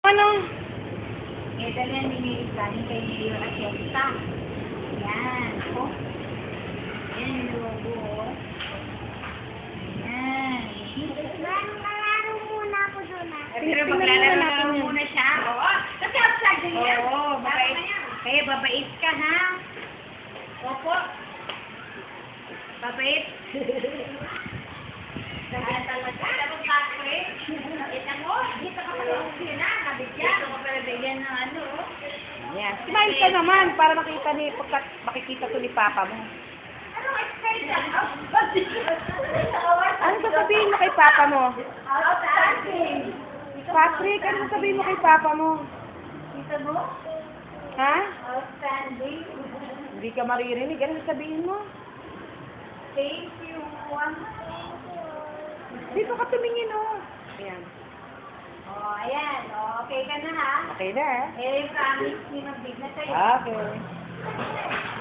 Ano? Ito na yan, galing kay Mayor Atienza. Yan. Oh. Yan yung logo. Oh. Yan. Maglalaro muna ako doon Pero maglalaro muna siya. Oo. Kasi outside din yan. Oo, babait. Kaya babait ka, ha? Opo. Babait. Kaya talaga. Tapos bakit? Kita mo, dito ka pala na, nabigyan. Dito ka pala bigyan ng ano. Yan. Smile ka naman para makikita to ni Papa mo. Ano excited? Ano sasabihin mo kay Papa mo? Outstanding. Patrick, ano sasabihin mo kay Papa mo? Kita mo? Ha? Outstanding. Hindi ka maririnig. Ano sasabihin mo? Thank you. Dito ka tumingin, oh. Ayan. Oh, ayan. Oh, okay ka na, ha? Okay na, eh. Eh, promise ni Magbig na sa'yo. Okay.